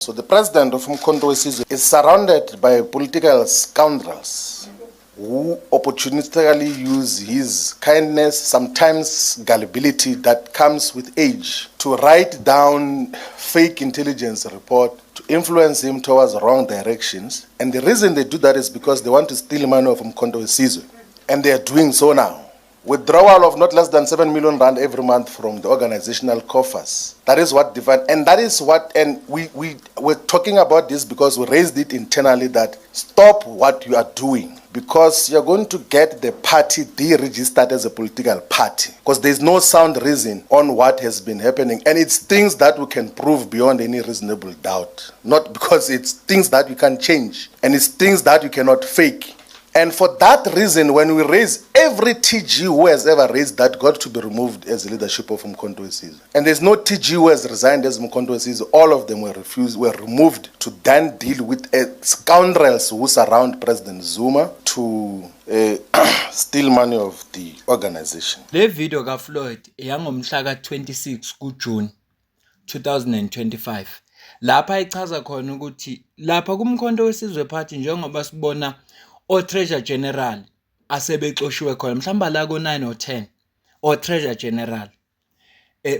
So the president of Umkhonto weSizwe is surrounded by political scoundrels who opportunistically use his kindness, sometimes gullibility that comes with age, to write down fake intelligence report to influence him towards wrong directions. And the reason they do that is because they want to steal money from Umkhonto weSizwe. And they are doing so now. Withdrawal of not less than 7 million rand every month from the organizational coffers. That is what defined, and that is what, and we're talking about this because we raised it internally that stop what you are doing, because you're going to get the party deregistered as a political party, because there's no sound reason on what has been happening, and it's things that we can prove beyond any reasonable doubt, not because it's things that we can change, and it's things that you cannot fake. And for that reason, when we raise every TG who has ever raised that got to be removed as the leadership of Umkhonto weSizwe. And there's no TG who has resigned as Umkhonto weSizwe. All of them were removed to then deal with scoundrels who surround President Zuma to steal money of the organization. Le video ka Floyd yangomhla ka 26 kuJune 2025. Lapha ichaza khona ukuthi lapha kumkhonto weSizwe Party njengoba sibona o-Treasurer General asebexoshiwe khona mhlawumbe la ko-9 or 10 o-Treasurer General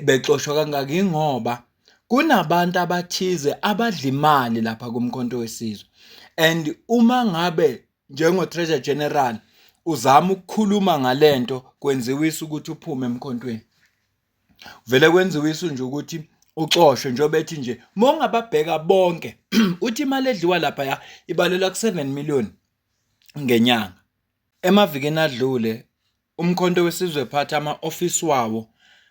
bexoshwa kangaka ingoba kunabantu abathize abadla imali lapha kumkhonto weSizwe. And uma ngabe njengo-Treasurer General uzama ukukhuluma ngalento kwenziwisa ukuthi uphume emkhontweni, vele kwenziwisa nje ukuthi uxoshwe njengoba ethi nje mongababheka bonke uthi imali edliwa lapha ibalelwa ku7 million ngenyanga. Emavikeni adlule umkhonto weSizwe Party ama-office wawo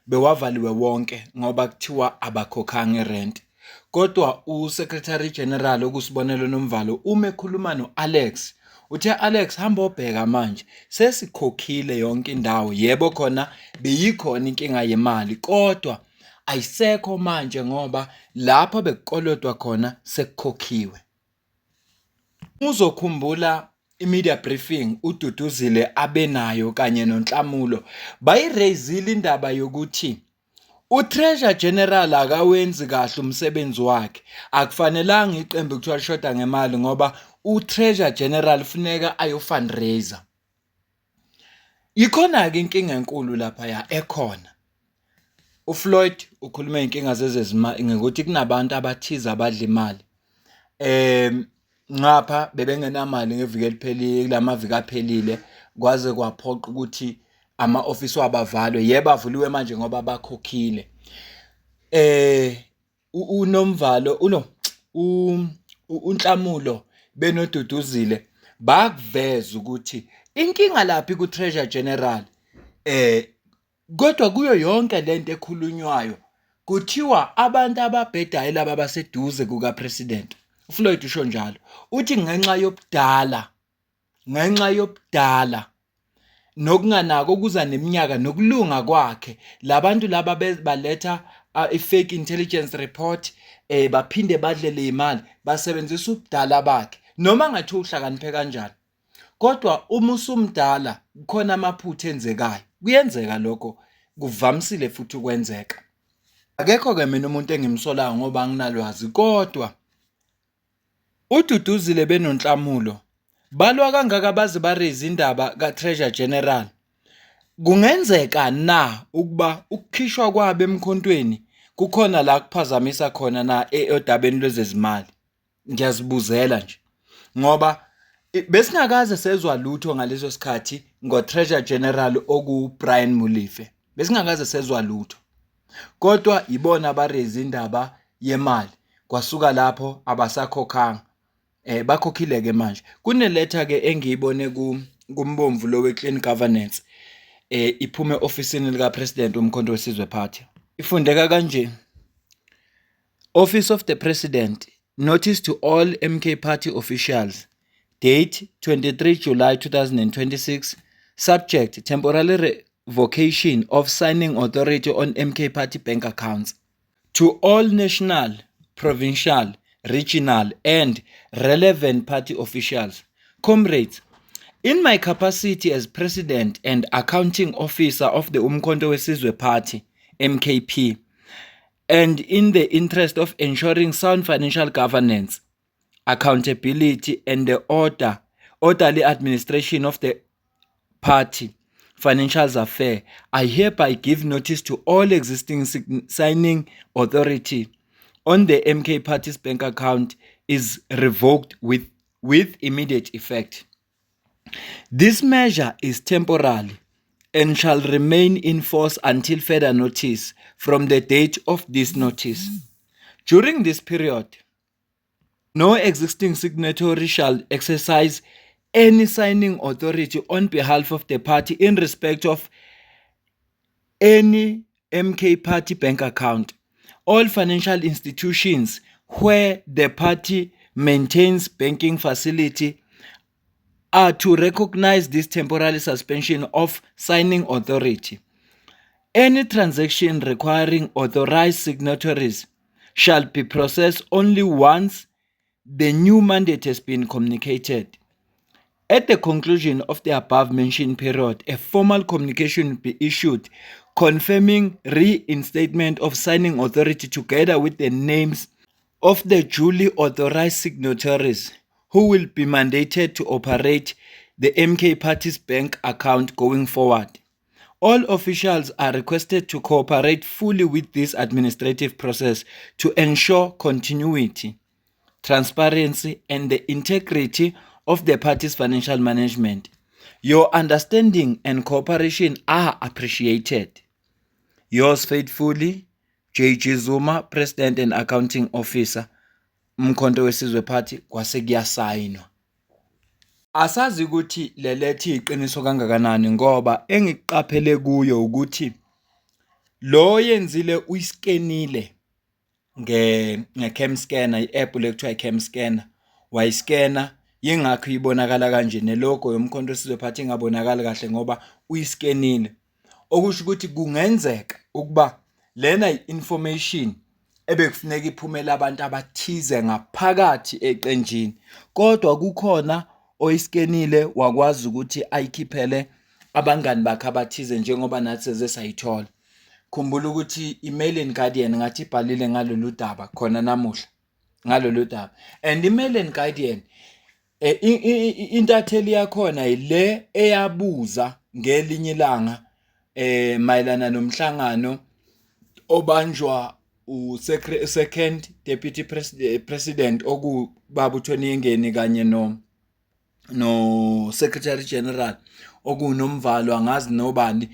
bewavaliwe wonke ngoba kuthiwa abakhokhanga irent. Kodwa uSecretary General okusibonelo nomvalo umekhuluma no-Alex uthe Alex hamba obheka manje sesikhokhile yonke indawo. Yebo khona beyikhona inkinga yemali kodwa ayisekho manje ngoba lapho bekukolodwa khona sekukhokhiwe. Uzokhumbula i-media briefing uDuduzile abenayo kanye noNhlamulo bayiraisile indaba yokuthi uTreasurer General akawenzi kahle umsebenzi wakhe, akufanelanga iqembu kuthiwa lishoda ngemali ngoba uTreasurer General funeka ayo-fundraiser. Ikhona-ke inkinga enkulu lapha ekhona. UFloyd ukhuluma inkinga zezezimali ngokuthi kunabantu abathize abadla imali. Ngapha bebengenamali ngeviki eliphelile kulamaviki aphelile kwaze kwaphoqa ukuthi ama-office wabo avalwe. Yebo avuliwe manje ngoba bakhokhile. Unomvalo uNhlamulo benoduduzile bakuveza ukuthi inkinga laphi ku-Treasurer General kodwa kuyo yonke lento ekhulunywayo kuthiwa abantu ababhedayo laba baseduze kuka president. uFloyd usho njalo uthi ngenxa yobudala nokunganako okuza neminyaka nokulunga kwakhe labantu laba baletha i-fake intelligence report baphinde badlele imali basebenzisa ubudala bakhe noma ngathi uhlakaniphe kanjani. Kodwa uma usumdala kukhona amaphutha enzekayo, kuyenzeka lokho, kuvamisile futhi ukwenzeka. Akekho ke mina umuntu engimsolayo ngoba nginalwazi kodwa uDuduzile benoNhlamulo balwa kangaka baze baraise indaba kaTreasurer General. Kungenzeka na ukuba ukukhishwa kwabe emkhontweni kukhona la kuphazamisa khona na odabeni lwezezimali? Ngiyazibuzela nje ngoba besingakaze sezwa lutho ngaleso sikhathi ngoTreasurer General okuBrian Molefe. Besingakaze sezwa lutho. Kodwa ibona abaraise indaba yemali. Kwasuka lapho abasakhokhanga. Bakhokhile ke manje. Kuneletha ke engiyibone kumbomvu lo we-clean governance iphume ofisini lika president umkhonto weSizwe Party. Ifundeka kanje: Office of the President, notice to all MK Party officials, date 23 July 2026, subject temporary revocation of signing authority on MK Party bank accounts. To all national, provincial, regional and relevant party officials. Comrades, in my capacity as President and Accounting Officer of the Umkhonto weSizwe Party, MKP, and in the interest of ensuring sound financial governance, accountability, and the orderly administration of the party financial affairs, I hereby give notice to all existing signing authority on the MK Party's bank account is revoked with immediate effect. This measure is temporary and shall remain in force until further notice from the date of this notice. During this period, no existing signatory shall exercise any signing authority on behalf of the party in respect of any MK Party bank account. All financial institutions where the party maintains banking facility are to recognize this temporary suspension of signing authority. Any transaction requiring authorized signatories shall be processed only once the new mandate has been communicated. At the conclusion of the above-mentioned period, a formal communication will be issued confirming reinstatement of signing authority together with the names of the duly authorized signatories who will be mandated to operate the MK Party's bank account going forward. All officials are requested to cooperate fully with this administrative process to ensure continuity, transparency, and the integrity of the party's financial management. Your understanding and cooperation are appreciated. Yours faithfully, JG Zuma, President and Accounting Officer, Umkhonto weSizwe Party, kwase kuyasayinwa. Asazi ukuthi le lethi iqiniso kangakanani ngoba engikuqaphele kuyo ukuthi lo yenzile uyiskenile nge-cam scanner, i-app lekuthiwa i-cam scanner, wayiscanner yingakho ibonakala kanje, nelogo yomkhonto weSizwe Party ingabonakali kahle ngoba uyiskenile. Okusho ukuthi kungenzeka ukuba lena information ebekufuneka iphumela abantu abathize ngaphakathi eqenjini, kodwa kukhona oyiskenile wakwazi ukuthi ayikhiphele abangani bakhe abathize njengoba nathi seze sayithola. Khumbula ukuthi i-Mail and Guardian ngathi ibhalile ngalolu daba khona namuhla ngalolu daba, and i-Mail and Guardian intatheli yakhona ile eyabuza ngelinye ilanga mayelana nomhlangano obanjwa second deputy president okubaba uThoniyengeni kanye no secretary general okunomvalo angazi nobani,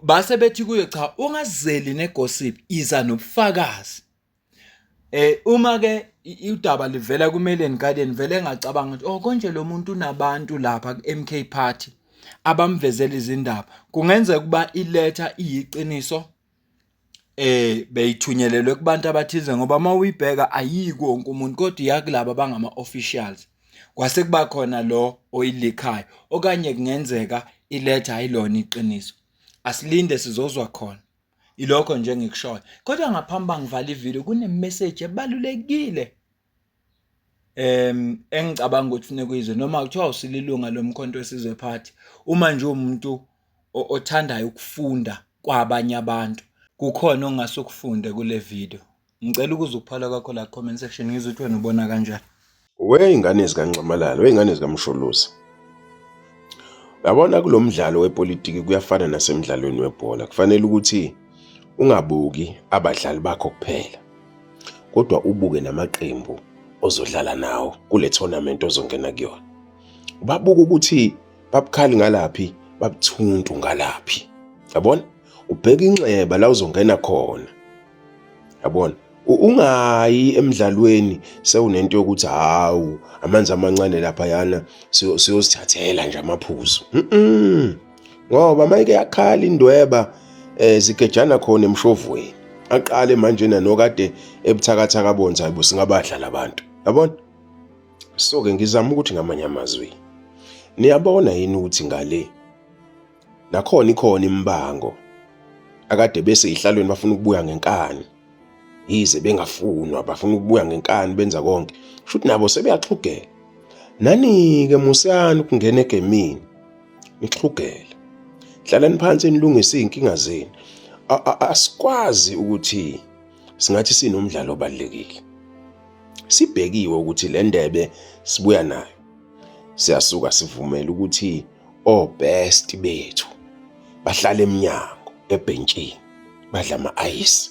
base bethi kuye cha ungazeli negossip, iza nobufakazi. Uma ke udaba livela ku-Mail and Guardian vele engacabanga ukuthi konje lo muntu unabantu lapha ku-MK Party abamvezela izindaba, kungenzeka kuba iletha iyiqiniso beyithunyelelwe kubantu abathize ngoba uma uyibheka ayiki wonke umuntu kodwa iyakulabo abangama officials. Kwase kuba khona lo oyilikhayo okanye kungenzeka iletha ayilona iqiniso. Asilinde sizozwa khona. Ilokho nje ngikushoyo. Kodwa ngaphambi ngivala ivideo kune message ebalulekile engicabanga ukuthi kufanele kuyizwe noma kuthiwa usililunga lomkhonto weSizwe Party. Uma nje umuntu othandayo ukufunda kwabanye abantu, kukhona ongase ukufunde kule video. Ngicela ukuze ukuphala kwakho la comment section ngizwe ukuthi wena ubona kanjani. Weyingane zikaNcamalala, weyingane zikaMsholozi. Yabona kulomdlalo wepolitiki kuyafana nasemidlalweni webhola. Kufanele ukuthi ungabuki abadlali bakho kuphela, kodwa ubuke namaqembu ozodlala nawo kule tournament ozongena kuyona. Babuka ukuthi babukhali ngalaphi, babuthuntu ngalaphi. Yabona? Ubheka inxeba la uzongena khona. Yabona? Ungayi emidlalweni sewunento yokuthi hawu amanzi amancane lapha yana siyosithathela nje amaphuzu. Ngoba mayike yakhala indweba zigejana khona emshovweni. Aqale manje nanokade ebuthakathaka bonza hayibo singabadlala abantu. Yabona? So ke ngizama ukuthi ngamanye amazwi niyabona yini ukuthi ngale nakhona ikhona imbango akade bese ihlalweni bafuna ukubuya ngenkani, yize bengafunwa bafuna ukubuya ngenkani benza konke, futhi nabo sebeyaxhugela. Nani ke musana ukungena egemini nixhugela, hlalani phansi nilungise izinkinga zenu. Asikwazi ukuthi singathi sinomdlalo obalulekile. Sibhekiwe ukuthi le ndebe sibuya nayo. Siyasuka sivumela ukuthi obest bethu bahlala eminyango ebhentshini badla ama-ice.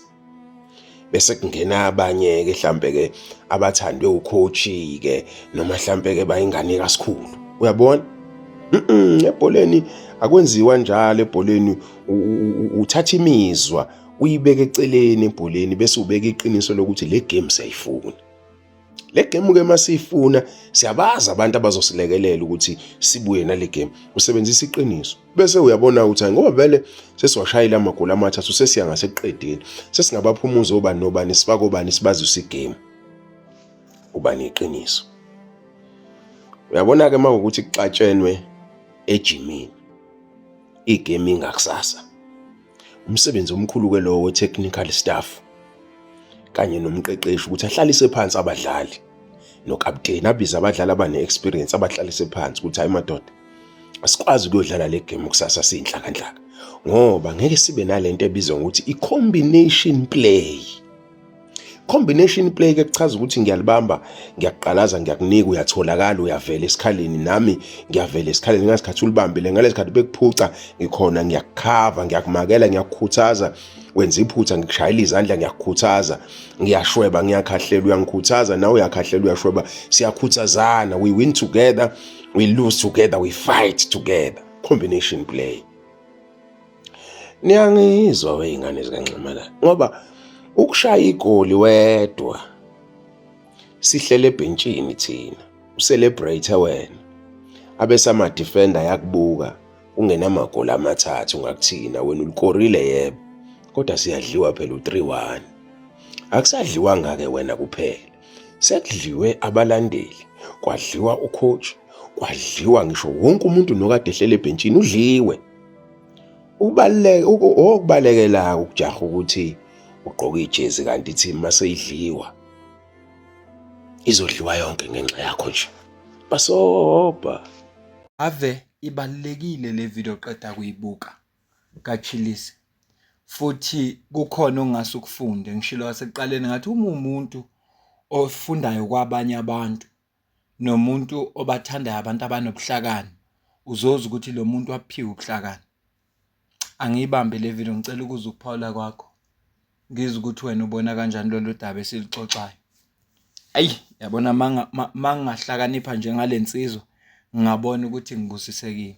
Bese kungena abanye ke mhlambe ke abathandwe ucoach ke noma mhlambe ke bayingane kaSikhulu. Uyabona? Ebholeni akwenziwa njalo. Ebholeni uthatha imizwa uyibeke eceleni ebholeni bese ubeka iqiniso lokuthi le game siyayifuna. Le game ke masifuna siyabaza abantu abazosilekelela ukuthi sibuye nale game. Usebenzisa iqiniso. Bese uyabona ukuthi ngoba vele sesiwashayile amagoli amathathu sesiya ngaseqedeni. Sesingabaphumuza obani nobani sifaka obani sibazisa igame. Ubani iqiniso. Uyabona ke makuthi kuxatshenwe ejimini. Igame ingakusasa. Umsebenzi omkhulu ke lo we technical staff kanye nomqeqeshi ukuthi ahlalise phansi abadlali nokapteni abiza abadlali abane-experience abahlalise phansi ukuthi hayi madoda asikwazi ukuyodlala le game kusasa siyinhlaka ngoba ngeke sibe nalento ebizwa ngokuthi i-combination play. Combination play ke kuchaza ukuthi ngiyalibamba, ngiyakuqalaza, ngiyakunika, uyatholakala, uyavela esikhaleni, nami ngiyavela esikhaleni ngasikhathi ulibambile ngalesikhathi bekuphuca ngikhona, ngiyakukhava, ngiyakumakela, ngiyakukhuthaza. Wenza iphutha ngikushayela izandla ngiyakukhuthaza, ngiyashweba ngiyakhahlela uyangikhuthaza, nawe uyakhahlela uyashweba, siyakhuthazana, we win together, we lose together, we fight together. Combination play. Niyangizwa wey'ngane zikaNxemalana ngoba ukushaya igoli wedwa sihlele ebhentshini thina ucelebrate wena abese ama-defender yakubuka ungenamagoli amathathu ngakuthina wena ulikorile yebo kodwa siyadliwa phela u-3-1. Akusadliwanga-ke wena kuphela, sekudliwe abalandeli, kwadliwa ucoach, kwadliwa ngisho wonke umuntu nokade ehlele ebhentshini udliwe. Okubalekela ukujaha ukuthi ugqoke ijezi kanti team maseyidliwa izodliwa yonke ngenxa yakho nje. Basobha. Ave ibalulekile le video oqeda kuyibuka kaChilisi. Futhi kukhona ongase ukufunde. Ngishilo wasekuqaleni ngathi uma umuntu ofundayo kwabanye abantu nomuntu obathandayo abantu abanobuhlakani uzoza ukuthi lo muntu waphiwe ubuhlakani. Angiyibambe le video ngicela ukuza ukuphawula kwakho. Ngizwe ukuthi wena ubona kanjani lolu daba esilixoxayo. Ayi yabona mangahlakanipha njengale nsizwa ngingabona ukuthi ngibusisekile.